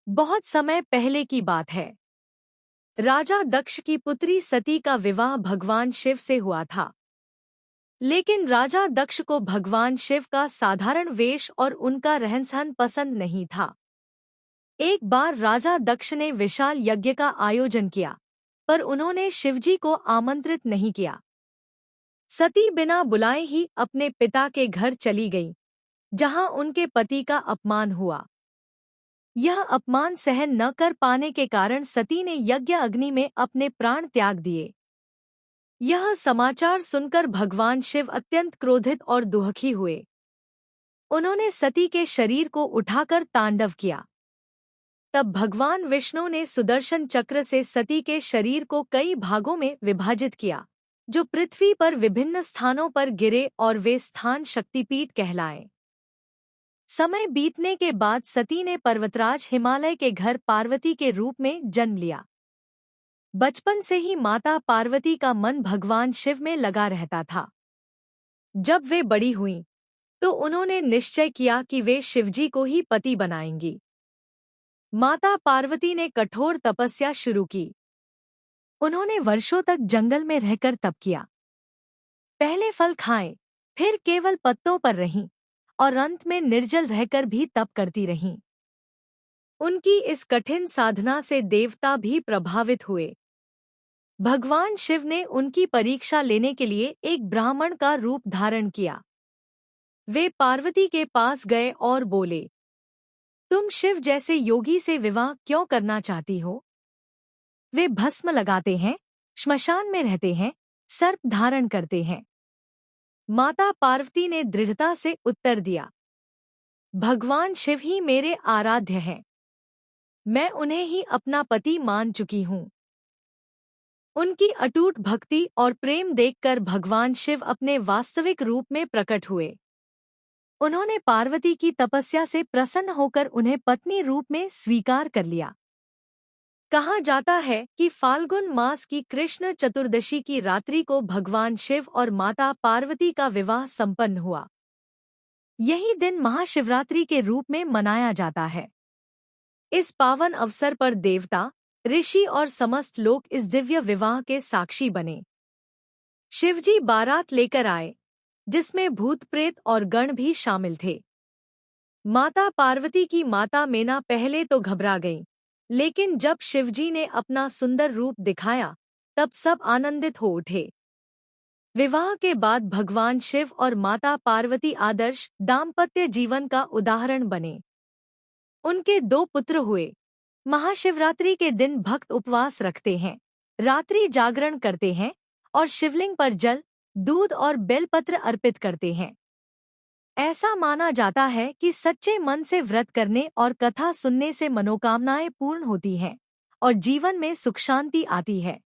बहुत समय पहले की बात है। राजा दक्ष की पुत्री सती का विवाह भगवान शिव से हुआ था। लेकिन राजा दक्ष को भगवान शिव का साधारण वेश और उनका रहन-सहन पसंद नहीं था। एक बार राजा दक्ष ने विशाल यज्ञ का आयोजन किया, पर उन्होंने शिवजी को आमंत्रित नहीं किया। सती बिना बुलाए ही अपने पिता के घर चली गई, जहां उनके पति का अपमान हुआ। यह अपमान सहन न कर पाने के कारण सती ने यज्ञ अग्नि में अपने प्राण त्याग दिए। यह समाचार सुनकर भगवान शिव अत्यंत क्रोधित और दुखी हुए। उन्होंने सती के शरीर को उठाकर तांडव किया। तब भगवान विष्णु ने सुदर्शन चक्र से सती के शरीर को कई भागों में विभाजित किया, जो पृथ्वी पर विभिन्न स्थानों पर गिरे और वे स्थान शक्तिपीठ कहलाए। समय बीतने के बाद सती ने पर्वतराज हिमालय के घर पार्वती के रूप में जन्म लिया। बचपन से ही माता पार्वती का मन भगवान शिव में लगा रहता था। जब वे बड़ी हुईं, तो उन्होंने निश्चय किया कि वे शिवजी को ही पति बनाएंगी। माता पार्वती ने कठोर तपस्या शुरू की। उन्होंने वर्षों तक जंगल में रहकर तप किया। पहले फल खाए, फिर केवल पत्तों पर रहीं और अंत में निर्जल रहकर भी तप करती रहीं। उनकी इस कठिन साधना से देवता भी प्रभावित हुए। भगवान शिव ने उनकी परीक्षा लेने के लिए एक ब्राह्मण का रूप धारण किया। वे पार्वती के पास गए और बोले, तुम शिव जैसे योगी से विवाह क्यों करना चाहती हो? वे भस्म लगाते हैं, श्मशान में रहते हैं, सर्प धारण करते हैं। माता पार्वती ने दृढ़ता से उत्तर दिया, भगवान शिव ही मेरे आराध्य हैं। मैं उन्हें ही अपना पति मान चुकी हूँ। उनकी अटूट भक्ति और प्रेम देखकर भगवान शिव अपने वास्तविक रूप में प्रकट हुए। उन्होंने पार्वती की तपस्या से प्रसन्न होकर उन्हें पत्नी रूप में स्वीकार कर लिया। कहा जाता है कि फाल्गुन मास की कृष्ण चतुर्दशी की रात्रि को भगवान शिव और माता पार्वती का विवाह संपन्न हुआ। यही दिन महाशिवरात्रि के रूप में मनाया जाता है। इस पावन अवसर पर देवता, ऋषि और समस्त लोग इस दिव्य विवाह के साक्षी बने। शिवजी बारात लेकर आए, जिसमें भूत प्रेत और गण भी शामिल थे। माता पार्वती की माता मेना पहले तो घबरा गईं, लेकिन जब शिवजी ने अपना सुंदर रूप दिखाया, तब सब आनंदित हो उठे। विवाह के बाद भगवान शिव और माता पार्वती आदर्श दाम्पत्य जीवन का उदाहरण बने। उनके 2 पुत्र हुए। महाशिवरात्रि के दिन भक्त उपवास रखते हैं, रात्रि जागरण करते हैं और शिवलिंग पर जल, दूध और बेलपत्र अर्पित करते हैं। ऐसा माना जाता है कि सच्चे मन से व्रत करने और कथा सुनने से मनोकामनाएं पूर्ण होती हैं और जीवन में सुख शांति आती है।